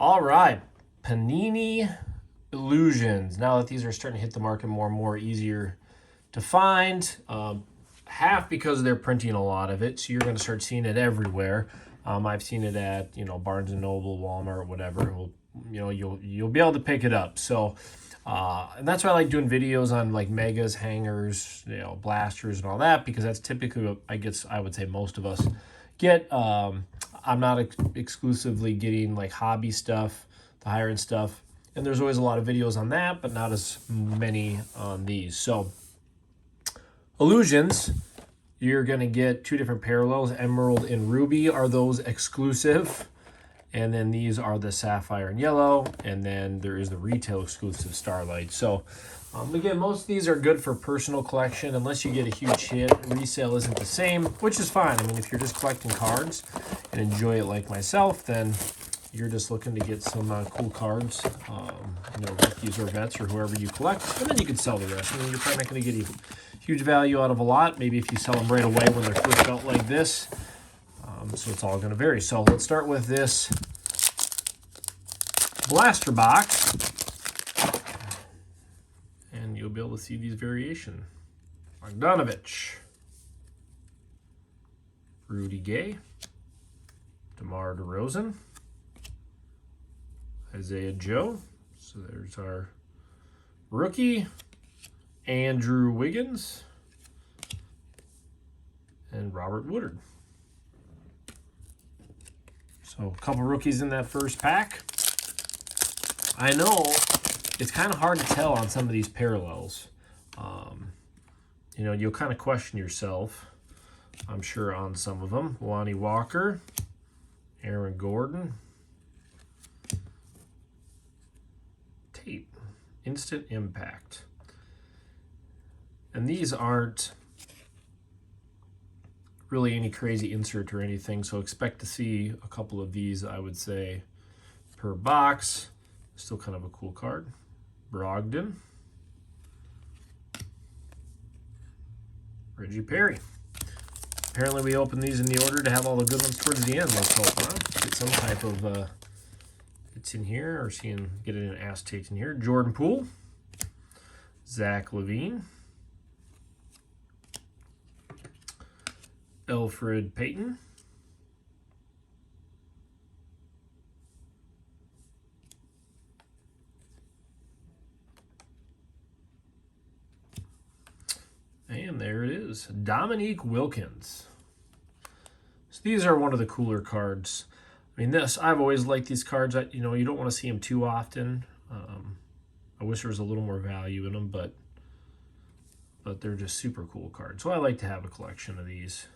All right, Panini Illusions. Now that these are starting to hit the market more and more, easier to find. Half because they're printing a lot of it, so you're going to start seeing it everywhere. I've seen it at Barnes and Noble, Walmart, whatever. You'll be able to pick it up. So, and that's why I like doing videos on like megas, hangers, blasters, and all that, because that's typically what I would say most of us get. I'm not exclusively getting like hobby stuff, the higher end stuff, and there's always a lot of videos on that, but not as many on these. So, Illusions, you're going to get two different parallels. Emerald and Ruby are those exclusive. And then these are the Sapphire and Yellow. And then there is the retail exclusive Starlight. So, again, most of these are good for personal collection. Unless you get a huge hit, resale isn't the same, which is fine. I mean, if you're just collecting cards and enjoy it like myself, then you're just looking to get some cool cards, rookies or vets or whoever you collect, and then you can sell the rest. I mean, you're probably not going to get a huge value out of a lot. Maybe if you sell them right away when they're first out like this. So it's all going to vary. So let's start with this blaster box, and you'll be able to see these variations. Bogdanovich, Rudy Gay, DeMar DeRozan, Isaiah Joe. So there's our rookie, Andrew Wiggins, and Robert Woodard. So a couple rookies in that first pack. I know it's kind of hard to tell on some of these parallels. You'll kind of question yourself, I'm sure, on some of them. Lonnie Walker, Aaron Gordon, Tate, Instant Impact. And these aren't really any crazy insert or anything, so expect to see a couple of these, I would say, per box. Still kind of a cool card. Brogdon, Reggie Perry. Apparently we opened these in the order to have all the good ones towards the end. Let's hope, huh? Get some type of it's in here, or get it in acetate in here. Jordan Poole, Zach LaVine, Elfrid Payton, and there it is, Dominique Wilkins. So these are one of the cooler cards. I mean, I've always liked these cards. You don't want to see them too often. I wish there was a little more value in them, but they're just super cool cards. So I like to have a collection of these.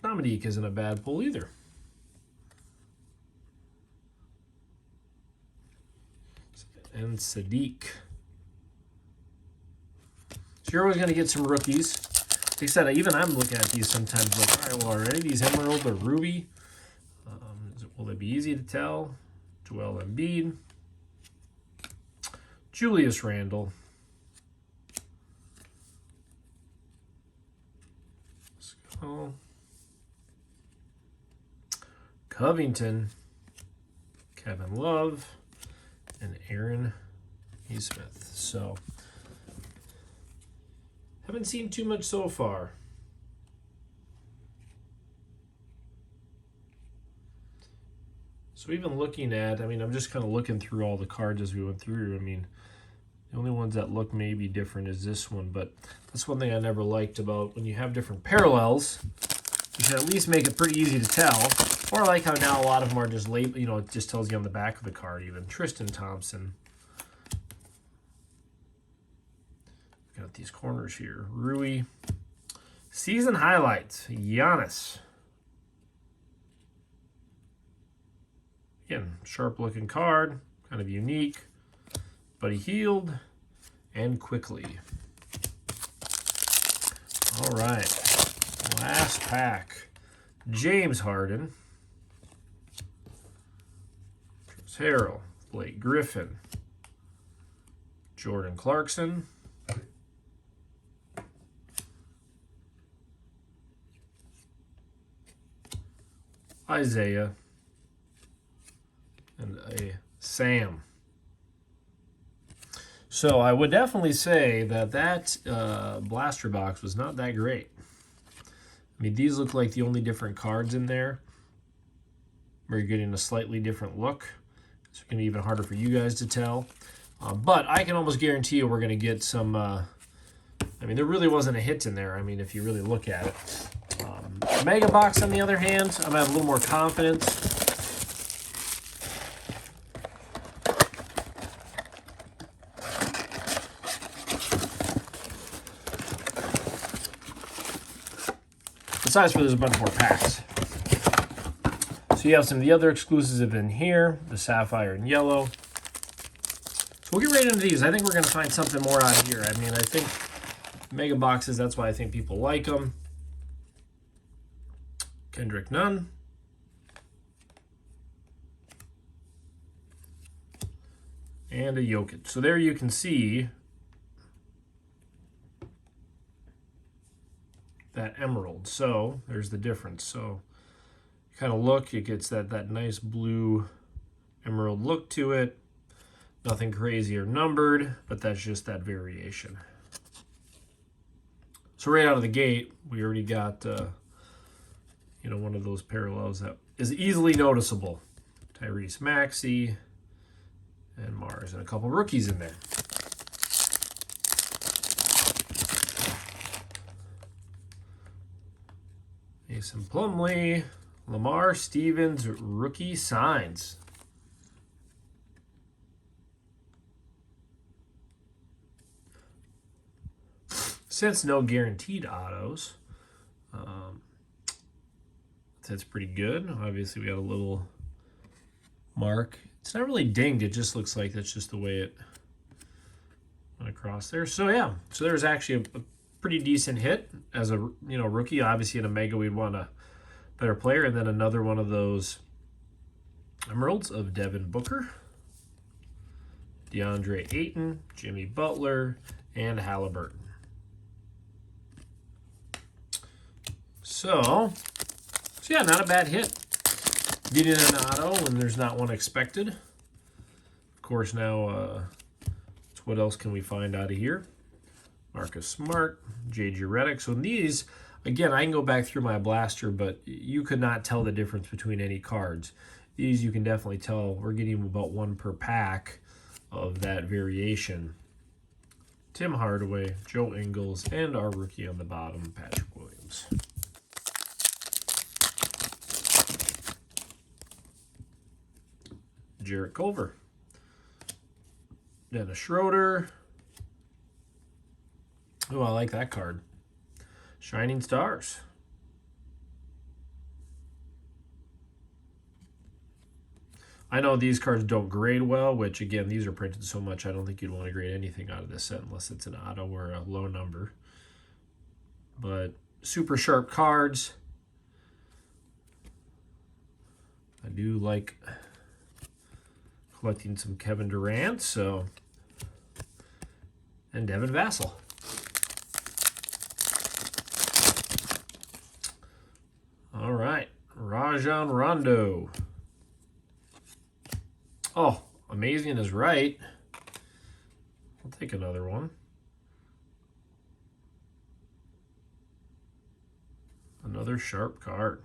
Dominique isn't a bad pull either. And Sadiq. So you're always going to get some rookies. Like I said, I'm looking at these sometimes like, all right, well, are any of these Emerald or Ruby? Will they be easy to tell? Joel Embiid. Julius Randle. Skull. Covington. Kevin Love. And Aaron Nesmith. So, haven't seen too much so far. So even looking at, I'm just kind of looking through all the cards as we went through. The only ones that look maybe different is this one, but that's one thing I never liked about when you have different parallels. You can at least make it pretty easy to tell. Or I like how now a lot of them are just labeled, it just tells you on the back of the card even. Tristan Thompson. Got these corners here. Rui. Season highlights. Giannis. Again, sharp looking card. Kind of unique. Buddy Hield. And quickly. All right. Last pack. James Harden. Chris Harrell. Blake Griffin. Jordan Clarkson. Isaiah, Sam. So I would definitely say that blaster box was not that great. I mean, these look like the only different cards in there, where you're getting a slightly different look. It's going to be even harder for you guys to tell. But I can almost guarantee you we're going to get some... I mean, there really wasn't a hit in there, I mean, if you really look at it. Mega Box, on the other hand, I'm going to have a little more confidence. Besides for there's a bunch more packs. So you have some of the other exclusives in here, the Sapphire and Yellow. So we'll get right into these. I think we're going to find something more out of here. I mean, I think Mega Boxes, that's why I think people like them. Kendrick Nunn. And a Jokic. So there you can see that emerald. So there's the difference. So you kind of look, it gets that nice blue emerald look to it. Nothing crazy or numbered, but that's just that variation. So right out of the gate, we already got one of those parallels that is easily noticeable. Tyrese Maxey and Mars, and a couple rookies in there. Mason Plumlee, Lamar Stevens, rookie signs. Since no guaranteed autos, that's pretty good. Obviously, we got a little mark. It's not really dinged. It just looks like that's just the way it went across there. So yeah, so there's actually a pretty decent hit as a rookie. Obviously, in a mega, we'd want a better player, and then another one of those emeralds of Devin Booker, DeAndre Ayton, Jimmy Butler, and Halliburton. So yeah, not a bad hit. Getting an auto when there's not one expected. Of course, now what else can we find out of here? Marcus Smart, J.J. Redick. So in these, again, I can go back through my blaster, but you could not tell the difference between any cards. These you can definitely tell. We're getting about one per pack of that variation. Tim Hardaway, Joe Ingles, and our rookie on the bottom, Patrick Williams. Jarrett Culver, Dennis Schroeder. Oh, I like that card. Shining Stars. I know these cards don't grade well, which again, these are printed so much I don't think you'd want to grade anything out of this set unless it's an auto or a low number. But super sharp cards. I do like collecting some Kevin Durant, and Devin Vassell. All right, Rajon Rondo. Oh, amazing is right. I'll take another one. Another sharp card.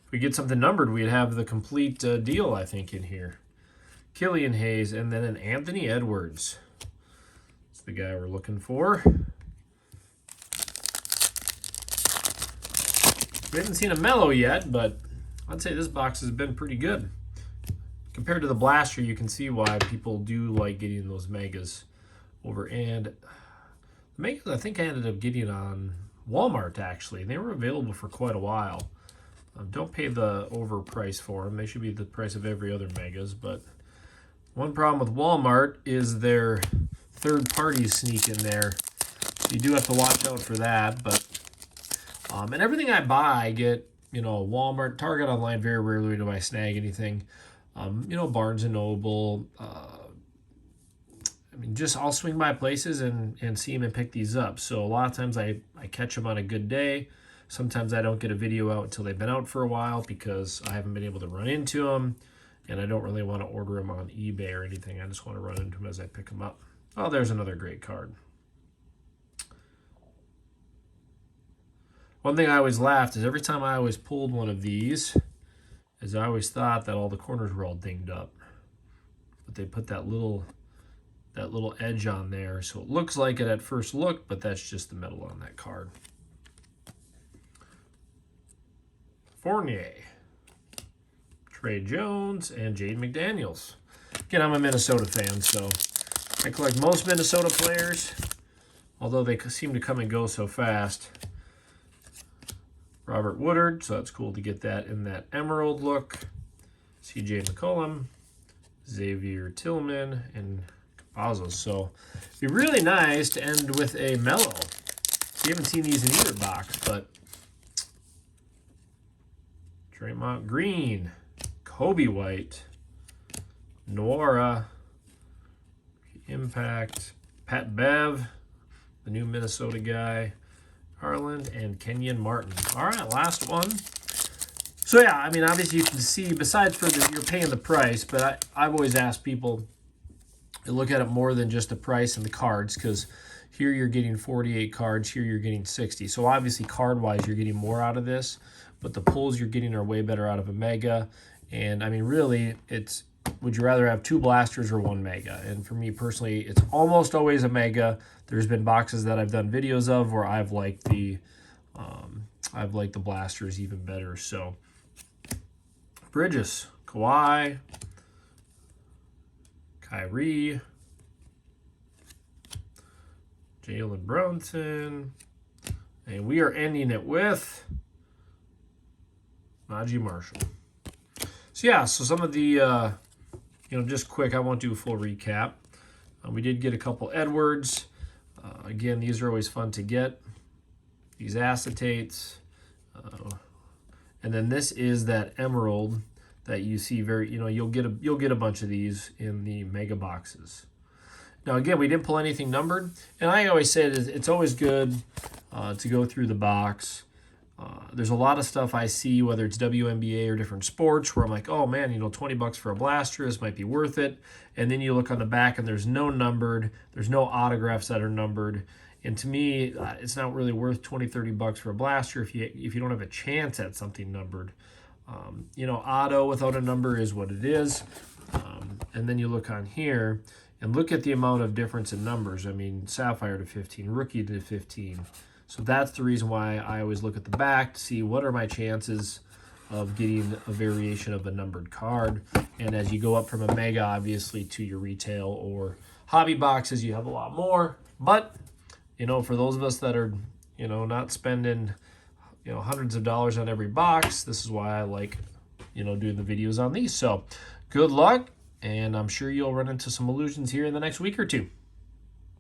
If we get something numbered, we'd have the complete deal, I think, in here. Killian Hayes, and then an Anthony Edwards. That's the guy we're looking for. We haven't seen a Melo yet, but I'd say this box has been pretty good. Compared to the blaster, you can see why people do like getting those megas over. And the megas, I think I ended up getting on Walmart, actually. They were available for quite a while. Don't pay the overprice for them. They should be the price of every other megas. But one problem with Walmart is their third parties sneak in there. So you do have to watch out for that. But and everything I buy, I get, Walmart, Target online, very rarely do I snag anything. Barnes & Noble. Just I'll swing by places and see them and pick these up. So a lot of times I catch them on a good day. Sometimes I don't get a video out until they've been out for a while because I haven't been able to run into them. and I don't really want to order them on eBay or anything. I just want to run into them as I pick them up. Oh, there's another great card. One thing I always laughed is every time I always pulled one of these, is I always thought that all the corners were all dinged up. But they put that little edge on there, so it looks like it at first look, but that's just the metal on that card. Fournier, Trey Jones, and Jaden McDaniels. Again, I'm a Minnesota fan, so I collect most Minnesota players, although they seem to come and go so fast. Robert Woodard, so that's cool to get that in that emerald look. CJ McCollum, Xavier Tillman, and Capazos. So it'd be really nice to end with a mellow. So you haven't seen these in either box, but Draymond Green, Kobe White, Nora, Impact, Pat Bev, the new Minnesota guy, Harland, and Kenyon Martin. All right, last one. So yeah, I mean, obviously you can see, besides for you're paying the price, but I've always asked people to look at it more than just the price and the cards, because here you're getting 48 cards, here you're getting 60. So obviously card-wise, you're getting more out of this, but the pulls you're getting are way better out of a Mega. And I mean, really, it's, would you rather have 2 blasters or 1 Mega? And for me personally, it's almost always a Mega. There's been boxes that I've done videos of where I've liked the blasters even better. So Bridges, Kawhi, Kyrie, Jalen Brunson, and we are ending it with Najee Marshall. So yeah, so some of the just quick, I won't do a full recap. We did get a couple Edwards. Again, these are always fun to get. These acetates. And then this is that emerald that you see you'll get a bunch of these in the Mega boxes. Now again, we didn't pull anything numbered, and I always say it's always good to go through the box. There's a lot of stuff I see, whether it's WNBA or different sports, where I'm like, oh man, $20 for a blaster, this might be worth it. And then you look on the back and there's no numbered, there's no autographs that are numbered. And to me, it's not really worth $20-30 for a blaster if you don't have a chance at something numbered. Auto without a number is what it is. And then you look on here and look at the amount of difference in numbers. I mean, Sapphire to 15, Rookie to 15. So that's the reason why I always look at the back to see what are my chances of getting a variation of a numbered card. And as you go up from a Mega, obviously, to your retail or hobby boxes, you have a lot more. But, for those of us that are, not spending, hundreds of dollars on every box, this is why I like, doing the videos on these. So good luck, and I'm sure you'll run into some illusions here in the next week or two.